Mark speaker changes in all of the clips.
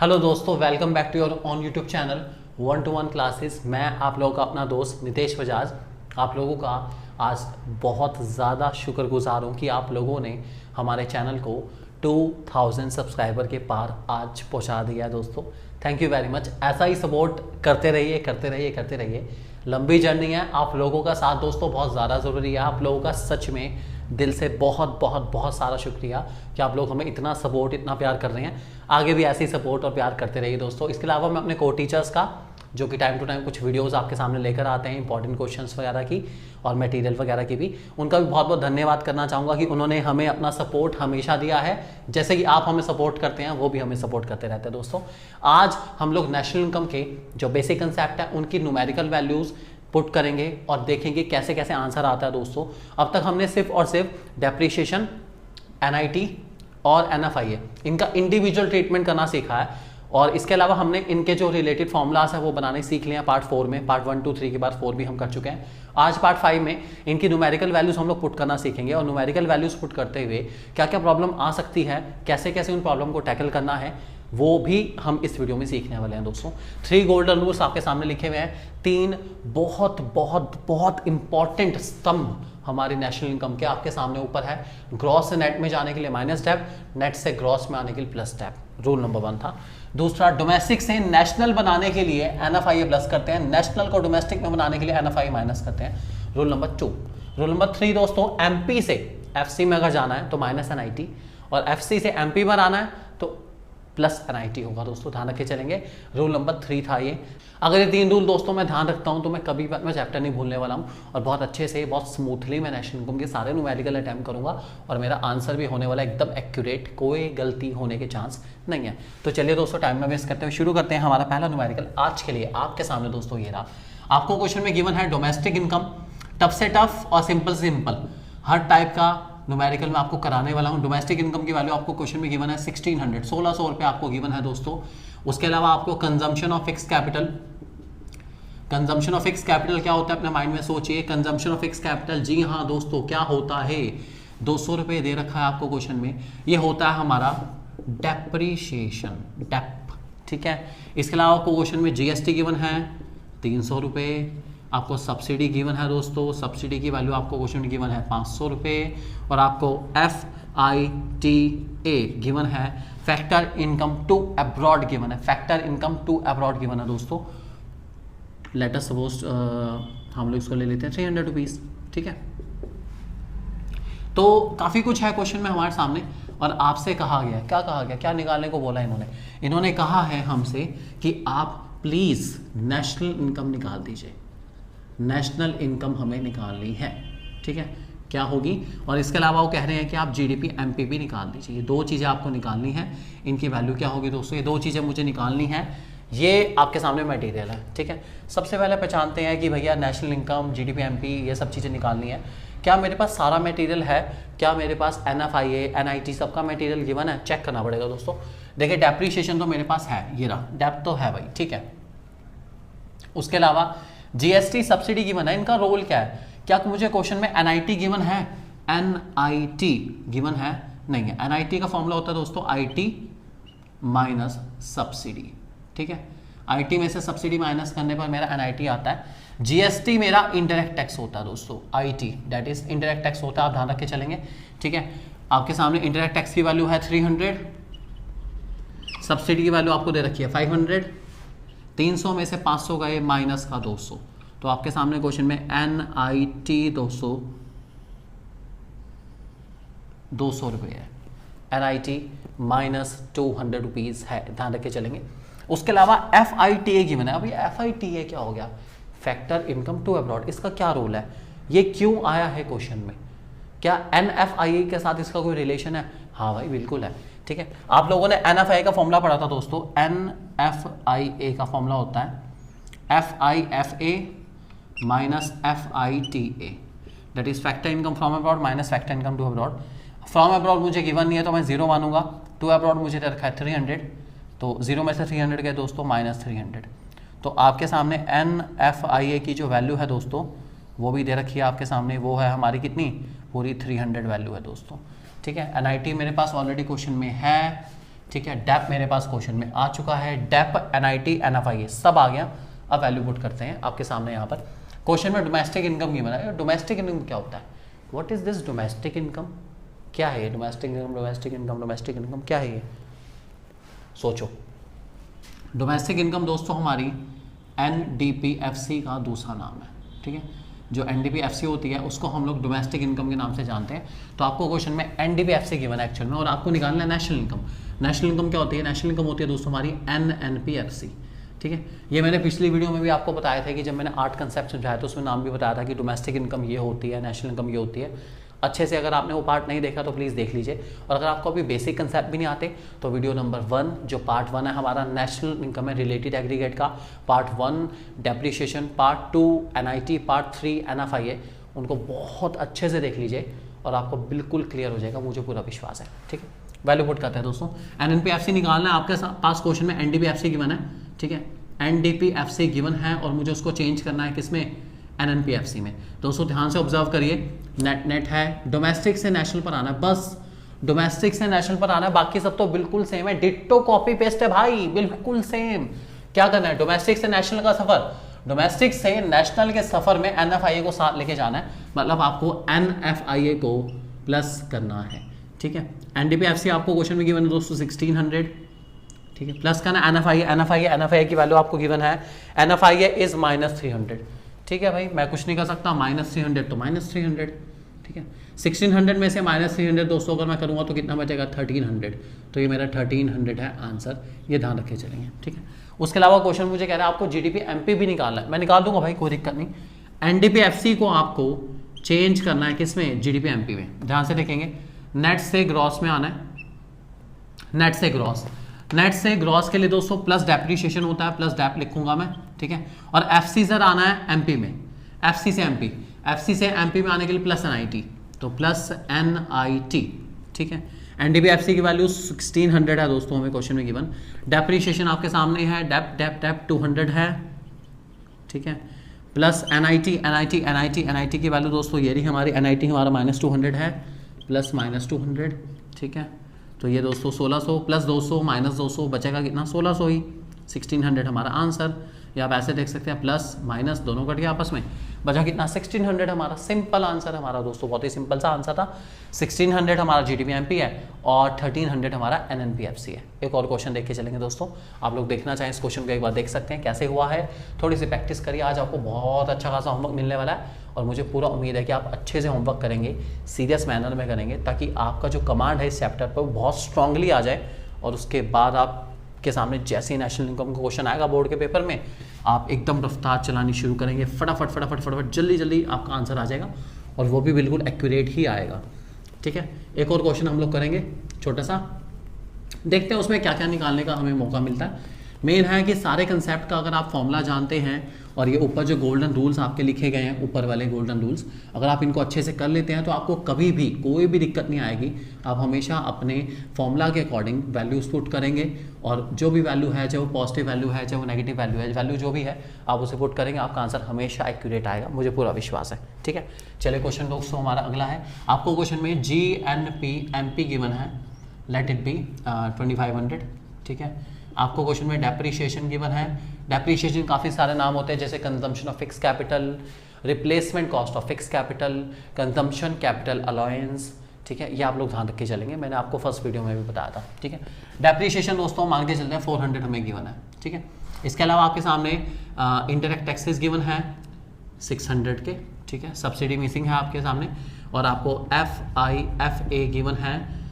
Speaker 1: Hello दोस्तों, welcome back to your own YouTube channel 1-to-1 classes. मैं आप लोगों का अपना दोस्त नितेश बजाज आप लोगों का आज बहुत ज़्यादा शुक्रगुजार हूँ कि आप लोगों ने हमारे चैनल को 2000 सब्सक्राइबर के पार आज पहुँचा दिया है। दोस्तों थैंक यू वेरी मच। ऐसा ही सपोर्ट करते रहिए। लंबी जर्नी है, आप लोगों का साथ दोस्तों बहुत ज़्यादा ज़रूरी है। आप लोगों का सच में दिल से बहुत सारा शुक्रिया कि आप लोग हमें इतना सपोर्ट इतना प्यार कर रहे हैं। आगे भी ऐसे ही सपोर्ट और प्यार करते रहिए दोस्तों। इसके अलावा मैं अपने को टीचर्स का जो कि टाइम टू टाइम कुछ वीडियोस आपके सामने लेकर आते हैं इंपॉर्टेंट क्वेश्चंस वगैरह की और मटेरियल वगैरह की भी, उनका भी बहुत धन्यवाद करना चाहूँगा कि उन्होंने हमें अपना सपोर्ट हमेशा दिया है। जैसे कि आप हमें सपोर्ट करते हैं वो भी हमें सपोर्ट करते रहते हैं। दोस्तों आज हम लोग नेशनल इनकम के जो बेसिक कंसेप्ट है उनकी न्यूमेरिकल वैल्यूज़ पुट करेंगे और देखेंगे कैसे कैसे आंसर आता है। दोस्तों अब तक हमने सिर्फ और सिर्फ डेप्रिसिएशन, एनआईटी और एनएफआईए इनका इंडिविजुअल ट्रीटमेंट करना सीखा है और इसके अलावा हमने इनके जो रिलेटेड फॉर्मूलाज है वो बनाने सीख लिए हैं पार्ट 4 में। पार्ट 1, 2, 3 के बाद 4 भी हम कर चुके हैं। आज पार्ट 5 में इनकी न्यूमेरिकल वैल्यूज हम लोग पुट करना सीखेंगे और न्यूमेरिकल वैल्यूज पुट करते हुए क्या क्या प्रॉब्लम आ सकती है, कैसे कैसे उन प्रॉब्लम को टैकल करना है, वो भी हम इस वीडियो में सीखने वाले हैं। दोस्तों 3 गोल्डन रूल्स आपके सामने लिखे हुए हैं। 3 बहुत इंपॉर्टेंट स्तंभ हमारी नेशनल इनकम के आपके सामने ऊपर है। ग्रॉस से नेट में जाने के लिए माइनस स्टेप, नेट से ग्रॉस में आने के लिए प्लस स्टेप, रूल नंबर 1 था। दूसरा, डोमेस्टिक से नेशनल बनाने के लिए एनएफआईए प्लस करते हैं, नेशनल को डोमेस्टिक में बनाने के लिए एनएफआईए माइनस करते हैं, रूल नंबर 2। रूल नंबर 3 दोस्तों, एमपी से एफसी में अगर जाना है तो माइनस एनआईटी और एफसी से एमपी में आना है तो प्लस एनआईटी होगा। दोस्तों ध्यान रखे चलेंगे। रूल नंबर 3 था ये। अगर ये 3 रूल दोस्तों मैं ध्यान रखता हूं तो मैं कभी मैं चैप्टर नहीं भूलने वाला हूं और बहुत अच्छे से बहुत स्मूथली मैं नेशनल इनकम के सारे न्यूमेरिकल अटैम्प्ट करूंगा और मेरा आंसर भी होने वाला एकदम एक्यूरेट, कोई गलती होने के चांस नहीं है। तो चलिए दोस्तों टाइम ना वेस्ट करते हुए शुरू करते हैं हमारा पहला न्यूमेरिकल आज के लिए आपके सामने। दोस्तों ये रहा, आपको क्वेश्चन में गिवन है डोमेस्टिक इनकम, टफ से टफ और सिंपल से सिंपल हर टाइप का न्यूमेरिकल में आपको कराने वाला हूं। डोमेस्टिक इनकम की वैल्यू आपको क्वेश्चन में गिवन है 1600 रुपए आपको गिवन है दोस्तों। उसके अलावा आपको consumption of fix capital, consumption of fix capital क्या होता है अपने माइंड में सोचिए। कंजम्पशन ऑफ फिक्स कैपिटल, जी हाँ दोस्तों क्या होता है, 200 रुपए दे रखा है आपको क्वेश्चन में, ये होता है हमारा डेप्रीशिएशन, डेप, ठीक है। इसके अलावा आपको क्वेश्चन में जीएसटी गिवन है 300 रुपए, आपको सब्सिडी गिवन है दोस्तों, सब्सिडी की वैल्यू आपको क्वेश्चन में गिवन है 500 रुपए और आपको FITA गिवन है, factor income to abroad given है, factor income to abroad given है दोस्तों। लेट अस सपोज हम लोग इसको ले लेते हैं 300 रुपीज़, ठीक है। तो काफ़ी कुछ है क्वेश्चन में हमारे सामने और आपसे कहा गया, क्या कहा गया, क्या निकालने को बोला इन्होंने कहा है हमसे कि आप प्लीज़ नेशनल इनकम निकाल दीजिए, नेशनल इनकम हमें निकालनी है, ठीक है, क्या होगी। और इसके अलावा वो कह रहे हैं कि आप जीडीपी एमपीपी निकाल दीजिए। ये 2 चीज़ें आपको निकालनी है, इनकी वैल्यू क्या होगी दोस्तों, ये 2 चीज़ें मुझे निकालनी है। ये आपके सामने मटेरियल है, ठीक है। सबसे पहले पहचानते हैं कि भैया नेशनल इनकम, जीडीपी एमपी ये सब चीज़ें निकालनी है। क्या मेरे पास सारा मटेरियल है, क्या मेरे पास एनएफआईए एनआईटी सबका मटेरियल गिवन है, चेक करना पड़ेगा दोस्तों। देखिए डेप्रीशिएशन तो मेरे पास है, ये रहा डेप तो है भाई, ठीक है। उसके अलावा जीएसटी सब्सिडी गिवन है, इनका रोल क्या है, क्या मुझे क्वेश्चन में एनआईटी गिवन है, एनआईटी गिवन है नहीं है। एनआईटी का फॉर्मूला होता है दोस्तों आईटी माइनस सब्सिडी, ठीक है। आईटी में से सब्सिडी माइनस करने पर मेरा एनआईटी आता है। जीएसटी मेरा इनडायरेक्ट टैक्स होता है दोस्तों, IT that is indirect tax होता है, आप ध्यान रख के चलेंगे, ठीक है। आपके सामने इनडायरेक्ट टैक्स की वैल्यू है 300, सब्सिडी की वैल्यू आपको दे रखी है 500, 300 में से 500 गए माइनस का 200, तो आपके सामने क्वेश्चन में एनआईटी 200 रुपये है, एनआईटी माइनस 200 रुपीज़ है, ध्यान रख के चलेंगे। उसके अलावा FITA गिवन है। अभी FITA क्या हो गया, फैक्टर इनकम टू अब्रॉड, इसका क्या रोल है, ये क्यों आया है क्वेश्चन में, क्या NFIA के साथ इसका कोई रिलेशन है, हाँ भाई बिल्कुल है, ठीक है। आप लोगों ने NFIA का फॉर्मूला पढ़ा था दोस्तों, NFIA का फॉर्मूला होता है FIFA minus FITA, that is factor income from abroad minus factor income to abroad. From abroad मुझे गिवन नहीं है तो मैं 0 मानूंगा, टू अब्रॉड मुझे दे रखा है 300, तो 0 में से 300 गए दोस्तों माइनस 300, तो आपके सामने NFIA की जो वैल्यू है दोस्तों वो भी दे रखी है आपके सामने, वो है हमारी कितनी, पूरी 300 वैल्यू है दोस्तों, ठीक है। एनआईटी मेरे पास ऑलरेडी क्वेश्चन में है, ठीक है। डेप मेरे पास क्वेश्चन में आ चुका है, डेप, NIT, NFIA सब आ गया। अब वैल्यू पुट करते हैं आपके सामने। यहाँ पर क्वेश्चन में डोमेस्टिक इनकम गिवन है। डोमेस्टिक इनकम क्या होता है? What is this domestic income? क्या है ये domestic income? Domestic income, domestic income क्या है ये? सोचो। डोमेस्टिक इनकम दोस्तों हमारी NDPFC का दूसरा नाम है, ठीक है। जो NDPFC होती है उसको हम लोग डोमेस्टिक इनकम के नाम से जानते हैं। तो आपको क्वेश्चन में NDPFC गिवन है एक्चुअल में, और आपको निकालना है नेशनल इनकम। नेशनल इनकम क्या होती है? नेशनल इनकम होती है दोस्तों हमारी NNPFC, ठीक है। ये मैंने पिछली वीडियो में भी आपको बताया था कि जब मैंने 8 कंसेप्ट समझाया तो उसमें नाम भी बताया था कि डोमेस्टिक इनकम ये होती है, नेशनल इनकम ये होती है। अच्छे से अगर आपने वो पार्ट नहीं देखा तो प्लीज़ देख लीजिए। और अगर आपको अभी बेसिक कंसेप्ट भी नहीं आते तो वीडियो नंबर 1 जो पार्ट 1 है हमारा नेशनल इनकम है रिलेटेड एग्रीगेट का, part 1 depreciation, part 2 NIT, part 3 NFIA, उनको बहुत अच्छे से देख लीजिए और आपको बिल्कुल क्लियर हो जाएगा, मुझे पूरा विश्वास है, ठीक है। वैल्यू पुट करते हैं दोस्तों। NNPFC निकालना है। आपके पास क्वेश्चन में NDPFC गिवन है, ठीक है। NDPFC गिवन है और मुझे उसको चेंज करना है किसमें? NNPFC में। दोस्तों ध्यान से ऑब्जर्व करिए, नेट है, डोमेस्टिक से नेशनल पर आना है, बस डोमेस्टिक से नेशनल पर आना है, बाकी सब तो बिल्कुल सेम है, डिट्टो कॉपी पेस्ट है भाई, बिल्कुल सेम। क्या करना है? डोमेस्टिक से नेशनल का सफर, डोमेस्टिक से नेशनल के सफर में NFIA को साथ लेके जाना है, मतलब आपको NFIA को प्लस करना है, ठीक है। NDPFC आपको क्वेश्चन में गिवन है दोस्तों 1600, ठीक है, प्लस करना NFIA की वैल्यू आपको गिवन है, NFIA इज -300, ठीक है भाई। मैं कुछ नहीं कर सकता, -300 तो -300, ठीक है। 1600 में से -300 दोस्तों अगर मैं करूँगा तो कितना बचेगा? 1300, तो ये मेरा 1300 है आंसर, ये ध्यान रखे चलेंगे, ठीक है। उसके अलावा क्वेश्चन मुझे कह रहा है आपको GDP MP भी निकालना है, मैं निकाल दूंगा भाई, कोई दिक्कत नहीं। NDPFC को आपको चेंज करना है किसमें? GDP MP में। ध्यान से देखेंगे, नेट से ग्रॉस में आना है, नेट से ग्रॉस। नेट से ग्रॉस के लिए दोस्तों प्लस डेप्रीशिएशन होता है, प्लस डेप लिखूंगा मैं, ठीक है। और FC सर आना है MP में, FC से MP में आने के लिए प्लस NIT, तो प्लस NIT, ठीक है। NDPFC की वैल्यू 1600 है दोस्तों हमें क्वेश्चन में गिवन। डेप्रीशिएशन आपके सामने है, डेप 200 है, ठीक है, प्लस NIT की वैल्यू दोस्तों ये रही हमारी, NIT हमारा -200 है, प्लस -200, ठीक है। तो ये दोस्तों 1600 प्लस 200 माइनस 200 बचेगा कितना? 1600 ही। 1600 हमारा आंसर, या आप ऐसे देख सकते हैं प्लस माइनस दोनों कट गया आपस में, बचा कितना? 1600 हमारा सिंपल आंसर हमारा दोस्तों, बहुत ही सिंपल सा आंसर था। 1600 हमारा GDP MP है और 1300 हमारा NNPFC है। एक और क्वेश्चन देख के चलेंगे दोस्तों, आप लोग देखना चाहें इस क्वेश्चन को एक बार देख सकते हैं कैसे हुआ है, थोड़ी सी प्रैक्टिस करिए, आज आपको बहुत अच्छा खासा होमवर्क मिलने वाला है और मुझे पूरा उम्मीद है कि आप अच्छे से होमवर्क करेंगे, सीरियस मैनर में करेंगे, ताकि आपका जो कमांड है इस चैप्टर पर बहुत स्ट्रांगली आ जाए और उसके बाद आप के सामने जैसे ही नेशनल इनकम का क्वेश्चन आएगा बोर्ड के पेपर में, आप एकदम रफ्तार चलानी शुरू करेंगे, फटाफट जल्दी आपका आंसर आ जाएगा और वो भी बिल्कुल एक्यूरेट ही आएगा, ठीक है। एक और क्वेश्चन हम लोग करेंगे छोटा सा, देखते हैं उसमें क्या क्या निकालने का हमें मौका मिलता है। मेन है कि सारे कंसेप्ट का अगर आप फॉर्मूला जानते हैं और ये ऊपर जो गोल्डन रूल्स आपके लिखे गए हैं, ऊपर वाले गोल्डन रूल्स, अगर आप इनको अच्छे से कर लेते हैं तो आपको कभी भी कोई भी दिक्कत नहीं आएगी। आप हमेशा अपने फॉर्मूला के अकॉर्डिंग वैल्यूज पुट करेंगे और जो भी वैल्यू है, चाहे वो पॉजिटिव वैल्यू है, चाहे वो नेगेटिव वैल्यू है, वैल्यू जो भी है आप उसे पुट करेंगे, आपका आंसर हमेशा एक्यूरेट आएगा, मुझे पूरा विश्वास है, ठीक है। चलिए क्वेश्चन दोस्तों हमारा अगला है, आपको क्वेश्चन में GNP MP गिवन है, लेट इट बी 2500, ठीक है। आपको क्वेश्चन में डेप्रीशिएशन गिवन है, डेप्रीशिएशन काफ़ी सारे नाम होते हैं जैसे consumption of fix capital, replacement cost of fix capital, consumption capital allowance, ठीक है। ये आप लोग ध्यान रख के चलेंगे, मैंने आपको फर्स्ट वीडियो में भी बताया था, ठीक है। डेप्रीशिएशन दोस्तों मान के चलते हैं 400 हमें गिवन है, ठीक है। इसके अलावा आपके सामने इंडायरेक्ट टैक्सेस गिवन है 600 के, ठीक है। सब्सिडी मिसिंग है आपके सामने और आपको FIFA गिवन है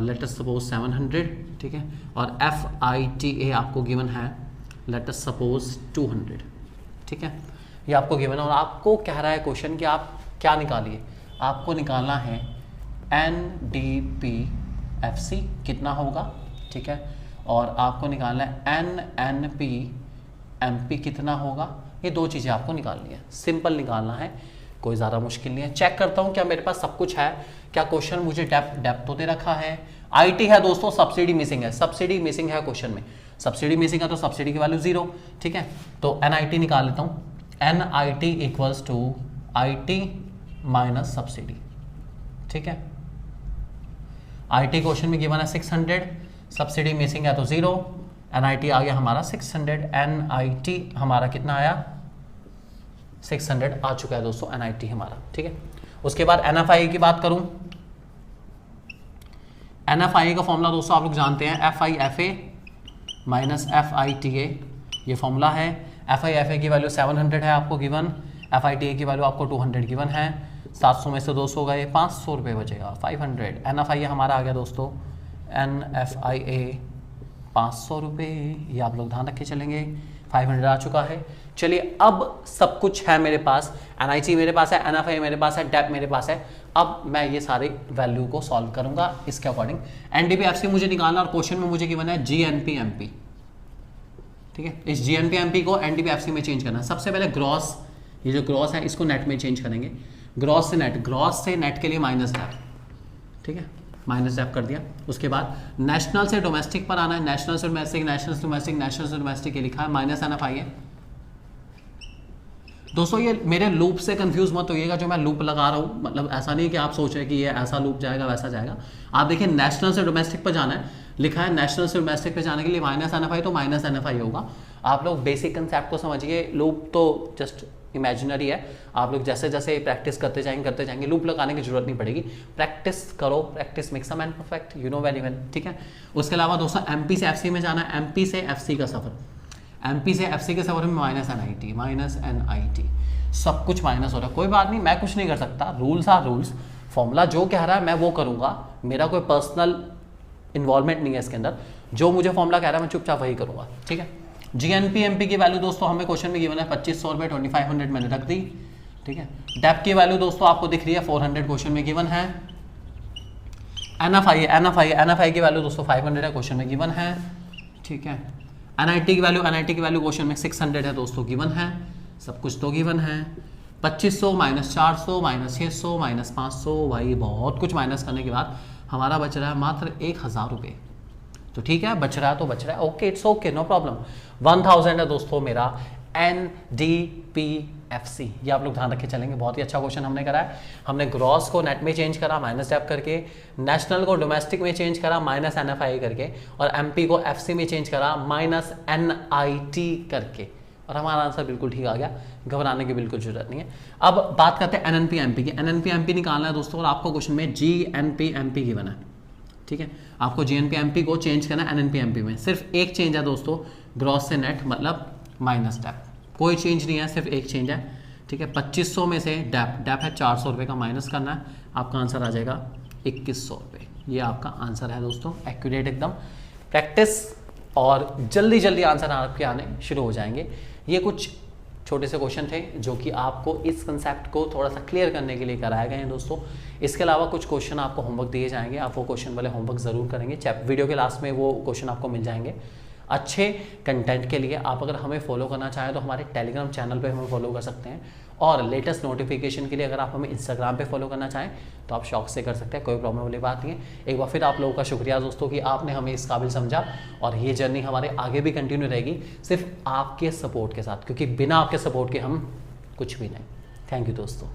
Speaker 1: लेट अस सपोज 700, ठीक है। और FITA आपको गिवन है लेट अस सपोज 200, ठीक है। ये आपको गिवन है और आपको कह रहा है क्वेश्चन कि आप क्या निकालिए, आपको निकालना है NDPFC कितना होगा, ठीक है, और आपको निकालना है NNPMP कितना होगा। ये दो चीज़ें आपको निकालनी है, सिंपल निकालना है, कोई ज़्यादा मुश्किल नहीं है। चेक करता हूँ क्या मेरे पास सब कुछ है, क्या क्वेश्चन मुझे डेप्थ तो दे रखा है। IT है दोस्तों, सब्सिडी मिसिंग है, सब्सिडी मिसिंग है क्वेश्चन में, सब्सिडी मिसिंग है तो सब्सिडी की वैल्यू 0, ठीक है। तो NIT निकाल लेता हूँ, NIT equals to IT minus subsidy, ठीक है। IT क्वेश्चन में गिवन है 600, सब्सिडी मिसिंग है तो 0, NIT आ गया हमारा 600, NIT हमारा कितना आया 600 आ चुका है दोस्तों NIT हमारा, ठीक है। उसके बाद NFIA की बात करूं, NFIA का फॉर्मूला दोस्तों आप लोग जानते हैं, FIFA माइनस FITA, ये फॉर्मूला है। FIFA की वैल्यू 700 है आपको गिवन, FITA की वैल्यू आपको 200 गिवन है, 700 में से 200 गए, 500 रुपये बचेगा, 500। NFIA हमारा आ गया दोस्तों, NFIA 500 रुपये, ये आप लोग ध्यान रख के चलेंगे, 500 आ चुका है। चलिए अब सब कुछ है मेरे पास, NIT मेरे पास है, NFIA मेरे पास है, डेप मेरे पास है। अब मैं ये सारे वैल्यू को सॉल्व करूंगा इसके अकॉर्डिंग। NDP-FC मुझे निकालना और क्वेश्चन में मुझे गिवन है GNP-MP, ठीक है। इस GNP-MP को NDP-FC में चेंज करना है। सबसे पहले ग्रॉस, ये जो ग्रॉस है इसको नेट में चेंज करेंगे, ग्रॉस से नेट, ग्रॉस से नेट के लिए माइनस डेप, ठीक है, माइनस डेप कर दिया। उसके बाद नेशनल से डोमेस्टिक पर आना है, नेशनल से डोमेस्टिक, नेशनल से डोमेस्टिक, नेशनल से डोमेस्टिक ये लिखा है, माइनस NFIA। दोस्तों ये मेरे लूप से कंफ्यूज मत होइएगा, जो मैं लूप लगा रहा हूँ, मतलब ऐसा नहीं है कि आप सोच रहे कि ये ऐसा लूप जाएगा वैसा जाएगा। आप देखिए नेशनल से डोमेस्टिक पर जाना है, लिखा है नेशनल से डोमेस्टिक पे जाने के लिए माइनस NFI, तो माइनस NFI होगा। आप लोग बेसिक कंसेप्ट को समझिए, लूप तो जस्ट इमेजिनरी है, आप लोग जैसे जैसे प्रैक्टिस करते जाएंगे लूप लगाने की जरूरत नहीं पड़ेगी। प्रैक्टिस करो, practice makes a man perfect, you know very well, ठीक है। उसके अलावा दोस्तों MP से FC में जाना है, MP से FC का सफर, MP से FC के सफर में माइनस NIT, सब कुछ माइनस हो रहा है। कोई बात नहीं, मैं कुछ नहीं कर सकता, रूल्स आर रूल्स, फॉर्मूला जो कह रहा है मैं वो करूंगा, मेरा कोई पर्सनल इन्वॉल्वमेंट नहीं है इसके अंदर, जो मुझे फॉर्मूला कह रहा है मैं चुपचाप वही करूंगा, ठीक है। GNP-MP की वैल्यू दोस्तों हमें क्वेश्चन में गिवन है 2500 रुपये, 2500 मैंने रख दी, ठीक है। डेप की वैल्यू दोस्तों आपको दिख रही है 400 क्वेश्चन में गिवन है। NFI की वैल्यू दोस्तों 500 है, क्वेश्चन में गिवन है, ठीक है। NIT की वैल्यू क्वेश्चन में 600 है दोस्तों, गिवन है, सब कुछ तो गिवन है। 2500 माइनस 400 माइनस 600 माइनस 500, भाई बहुत कुछ माइनस करने के बाद हमारा बच रहा है मात्र 1000 रुपये, तो ठीक है, बच रहा है तो बच रहा है, okay, it's okay, no problem. 1000 है दोस्तों मेरा NDP-FC, ये आप लोग ध्यान रख के चलेंगे, बहुत ही अच्छा क्वेश्चन हमने करा है। हमने ग्रॉस को नेट में चेंज करा माइनस डेप करके, नेशनल को डोमेस्टिक में चेंज करा माइनस NFI करके, और MP को FC में चेंज करा माइनस NIT करके, और हमारा आंसर बिल्कुल ठीक आ गया, घबराने की बिल्कुल जरूरत नहीं है। अब बात करते हैं NNP-MP की। NNP-MP निकालना है दोस्तों, और आपको क्वेश्चन में GNP-MP गिवन है, ठीक है। आपको GNP-MP को चेंज करना है NNP-MP में, सिर्फ एक चेंज है दोस्तों, ग्रॉस से नेट मतलब माइनस डेप, कोई चेंज नहीं है, सिर्फ एक चेंज है, ठीक है। 2500 में से डेप है 400 रुपये का, माइनस करना है, आपका आंसर आ जाएगा 2100 रुपये, ये आपका आंसर है दोस्तों, एक्यूरेट एकदम। प्रैक्टिस और जल्दी जल्दी आंसर आपके आने शुरू हो जाएंगे। ये कुछ छोटे से क्वेश्चन थे जो कि आपको इस कंसेप्ट को थोड़ा सा क्लियर करने के लिए कराए गए हैं दोस्तों। इसके अलावा कुछ क्वेश्चन आपको होमवर्क दिए जाएंगे, आप वो क्वेश्चन वाले होमवर्क ज़रूर करेंगे, वीडियो के लास्ट में वो क्वेश्चन आपको मिल जाएंगे। अच्छे कंटेंट के लिए आप अगर हमें फॉलो करना चाहें तो हमारे टेलीग्राम चैनल पे हमें फॉलो कर सकते हैं, और लेटेस्ट नोटिफिकेशन के लिए अगर आप हमें इंस्टाग्राम पे फॉलो करना चाहें तो आप शौक से कर सकते हैं, कोई प्रॉब्लम वाली बात नहीं है। एक बार फिर आप लोगों का शुक्रिया दोस्तों कि आपने हमें इस काबिल समझा, और ये जर्नी हमारे आगे भी कंटिन्यू रहेगी सिर्फ आपके सपोर्ट के साथ, क्योंकि बिना आपके सपोर्ट के हम कुछ भी नहीं। थैंक यू दोस्तों।